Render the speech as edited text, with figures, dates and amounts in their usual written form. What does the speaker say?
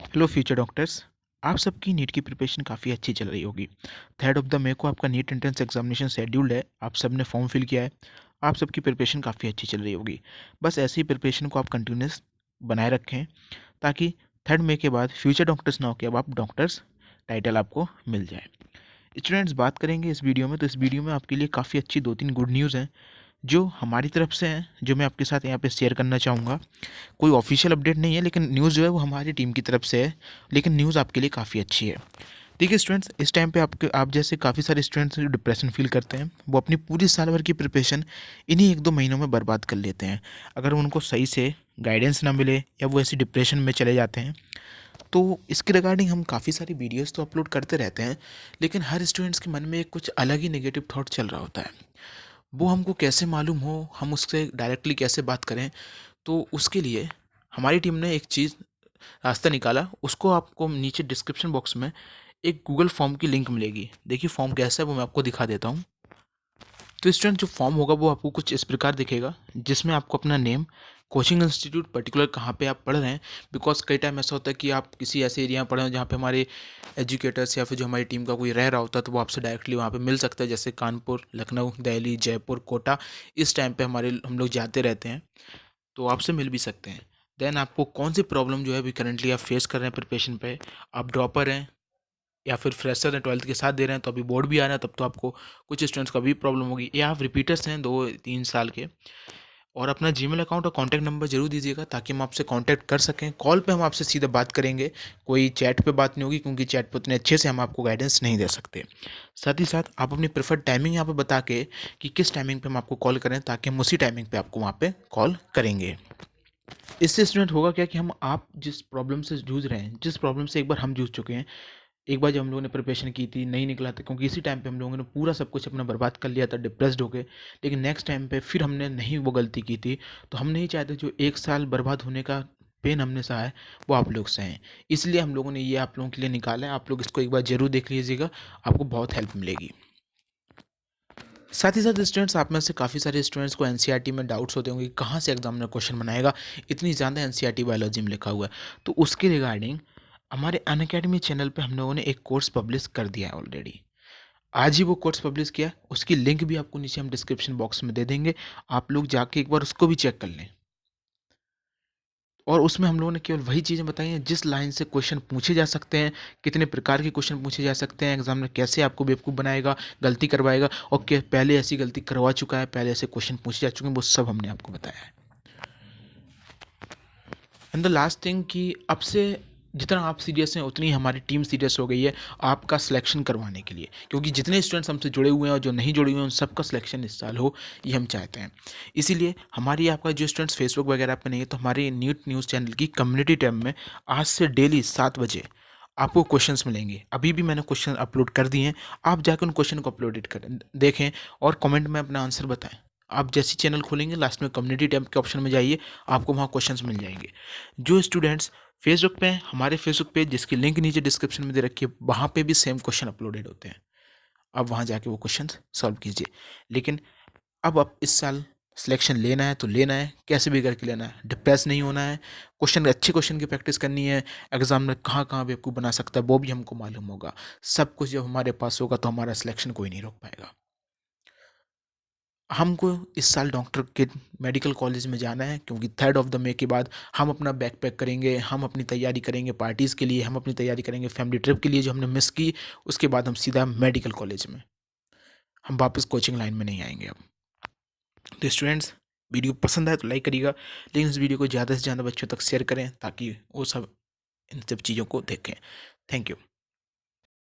Hello future doctors. आप सबकी NEET की प्रिपरेशन काफ़ी अच्छी चल रही होगी। 3 मई को आपका नीट एंट्रेंस एग्जामिनेशन शेड्यूल्ड है। आप सब ने फॉर्म फिल किया है। आप सबकी प्रिपरेशन काफ़ी अच्छी चल रही होगी। बस ऐसी ही प्रिपरेशन को आप कंटिन्यूस बनाए रखें ताकि 3 मई के बाद फ्यूचर डॉक्टर्स ना हो के अब आप डॉक्टर्स टाइटल आपको मिल जाए। स्टूडेंट्स, बात करेंगे इस वीडियो में, तो इस वीडियो में आपके लिए काफ़ी अच्छी 2-3 गुड न्यूज़ हैं जो हमारी तरफ से हैं, जो मैं आपके साथ यहाँ पे शेयर करना चाहूँगा। कोई ऑफिशियल अपडेट नहीं है, लेकिन न्यूज़ जो है वो हमारी टीम की तरफ से है, लेकिन न्यूज़ आपके लिए काफ़ी अच्छी है। देखिए स्टूडेंट्स, इस टाइम पे आप जैसे काफ़ी सारे स्टूडेंट्स जो डिप्रेशन फील करते हैं, वो अपनी पूरी साल भर की प्रिपरेशन इन्हीं 1-2 महीनों में बर्बाद कर लेते हैं। अगर उनको सही से गाइडेंस ना मिले या वो ऐसी डिप्रेशन में चले जाते हैं, तो इसके रिगार्डिंग हम काफ़ी सारी वीडियोस तो अपलोड करते रहते हैं, लेकिन हर स्टूडेंट्स के मन में एक कुछ अलग ही नेगेटिव थॉट चल रहा होता है। वो हमको कैसे मालूम हो, हम उससे डायरेक्टली कैसे बात करें? तो उसके लिए हमारी टीम ने एक चीज़ रास्ता निकाला। उसको आपको नीचे डिस्क्रिप्शन बॉक्स में एक गूगल फॉर्म की लिंक मिलेगी। देखिए फॉर्म कैसा है वो मैं आपको दिखा देता हूँ। तो स्टूडेंट, जो फॉर्म होगा वो आपको कुछ इस प्रकार दिखेगा, जिसमें आपको अपना नेम, कोचिंग इंस्टीट्यूट पर्टिकुलर कहाँ पे आप पढ़ रहे हैं, बिकॉज कई टाइम ऐसा होता है कि आप किसी ऐसे एरिया में पढ़ रहे हैं जहाँ पे हमारे एजुकेटर्स या फिर जो हमारी टीम का कोई रह रहा होता है, तो वो आपसे डायरेक्टली वहाँ पे मिल सकता है, जैसे कानपुर, लखनऊ, दिल्ली, जयपुर, कोटा। इस टाइम पे हम लोग जाते रहते हैं, तो आपसे मिल भी सकते हैं। देन आपको कौन सी प्रॉब्लम जो है अभी करंटली आप फेस कर रहे हैं प्रिपरेशन पे, आप ड्रॉपर हैं या फिर फ्रेशर हैं, 12th के साथ दे रहे हैं तो अभी बोर्ड भी आ रहा है, तब तो आपको कुछ स्टूडेंट्स को भी प्रॉब्लम होगी, या आप रिपीटर्स हैं 2-3 साल के। और अपना जीमेल अकाउंट और कॉन्टैक्ट नंबर जरूर दीजिएगा ताकि हम आपसे कॉन्टैक्ट कर सकें। कॉल पे हम आपसे सीधा बात करेंगे, कोई चैट पे बात नहीं होगी, क्योंकि चैट पे उतने अच्छे से हम आपको गाइडेंस नहीं दे सकते। साथ ही साथ आप अपनी प्रेफर्ड टाइमिंग यहाँ पे बता के कि किस टाइमिंग पे हम आपको कॉल करें, ताकि हम उसी टाइमिंग पे आपको वहाँ पे कॉल करेंगे। इससे स्टूडेंट होगा क्या कि हम आप जिस प्रॉब्लम से जूझ रहे हैं, जिस प्रॉब्लम से एक बार हम जूझ चुके हैं, एक बार जब हम लोगों ने प्रिपरेशन की थी नहीं निकला था, क्योंकि इसी टाइम पे हम लोगों ने पूरा सब कुछ अपना बर्बाद कर लिया था डिप्रेस्ड होके, लेकिन नेक्स्ट टाइम पे फिर हमने नहीं वो गलती की थी। तो हम नहीं चाहते जो 1 साल बर्बाद होने का पेन हमने सहा है वो आप लोग सहें। इसलिए हम लोगों ने ये आप लोगों के लिए निकाला है। आप लोग इसको एक बार जरूर देख लीजिएगा, आपको बहुत हेल्प मिलेगी। साथ ही साथ स्टूडेंट्स, आप में से काफ़ी सारे स्टूडेंट्स को एनसीईआरटी में डाउट्स होते होंगे कि कहाँ से एग्जामिनर क्वेश्चन बनाएगा, इतनी ज़्यादा एनसीईआरटी बायोलॉजी में लिखा हुआ है। तो उसके रिगार्डिंग हमारे अनअकैडमी चैनल पे हम लोगों ने एक कोर्स पब्लिश कर दिया है ऑलरेडी। आज ही वो कोर्स पब्लिश किया, उसकी लिंक भी आपको नीचे हम डिस्क्रिप्शन बॉक्स में दे देंगे। आप लोग जाके एक बार उसको भी चेक कर लें। और उसमें हम लोगों ने केवल वही चीज़ें बताई हैं जिस लाइन से क्वेश्चन पूछे जा सकते हैं, कितने प्रकार के क्वेश्चन पूछे जा सकते हैं, एग्जाम में कैसे आपको बेवकूफ़ बनाएगा, गलती करवाएगा, और पहले ऐसी गलती करवा चुका है, पहले ऐसे क्वेश्चन पूछे जा चुके हैं, वो सब हमने आपको बताया है। एंड द लास्ट थिंग कि अब से जितना आप सीरियस हैं उतनी हमारी टीम सीरियस हो गई है आपका सिलेक्शन करवाने के लिए, क्योंकि जितने स्टूडेंट्स हमसे जुड़े हुए हैं और जो नहीं जुड़े हुए हैं उन सबका सिलेक्शन इस साल हो, ये हम चाहते हैं। इसीलिए हमारी आपका जो स्टूडेंट्स फेसबुक वगैरह पे नहीं है, तो हमारे नीट न्यूज़ चैनल की कम्युनिटी टैब में आज से डेली 7 बजे आपको क्वेश्चंस मिलेंगे। अभी भी मैंने क्वेश्चन अपलोड कर दिए हैं, आप जाकर उन क्वेश्चन को अपलोडेड करें, देखें और कमेंट में अपना आंसर बताएं। आप जैसी चैनल खोलेंगे लास्ट में कम्युनिटी टैब के ऑप्शन में जाइए, आपको वहाँ क्वेश्चंस मिल जाएंगे। जो स्टूडेंट्स फेसबुक पे हैं, हमारे फेसबुक पेज जिसकी लिंक नीचे डिस्क्रिप्शन में दे रखी है, वहाँ पे भी सेम क्वेश्चन अपलोडेड होते हैं। अब वहाँ जाके वो क्वेश्चंस सॉल्व कीजिए। लेकिन अब आप इस साल सिलेक्शन लेना है तो लेना है, कैसे भी करके लेना है, डिप्रेस नहीं होना है। अच्छे क्वेश्चन की प्रैक्टिस करनी है। एग्जाम में कहाँ कहाँ बेवकूफ़ बना सकता है वो भी हमको मालूम होगा। सब कुछ जब हमारे पास होगा तो हमारा सिलेक्शन कोई नहीं रोक पाएगा। हमको इस साल डॉक्टर के मेडिकल कॉलेज में जाना है, क्योंकि 3 मई के बाद हम अपना बैक पैक करेंगे, हम अपनी तैयारी करेंगे पार्टीज़ के लिए, हम अपनी तैयारी करेंगे फैमिली ट्रिप के लिए जो हमने मिस की। उसके बाद हम सीधा मेडिकल कॉलेज में, हम वापस कोचिंग लाइन में नहीं आएंगे अब। तो स्टूडेंट्स, वीडियो पसंद आए तो लाइक करिएगा, लेकिन इस वीडियो को ज़्यादा से ज़्यादा बच्चों तक शेयर करें ताकि वो सब इन सब चीज़ों को देखें। Thank you.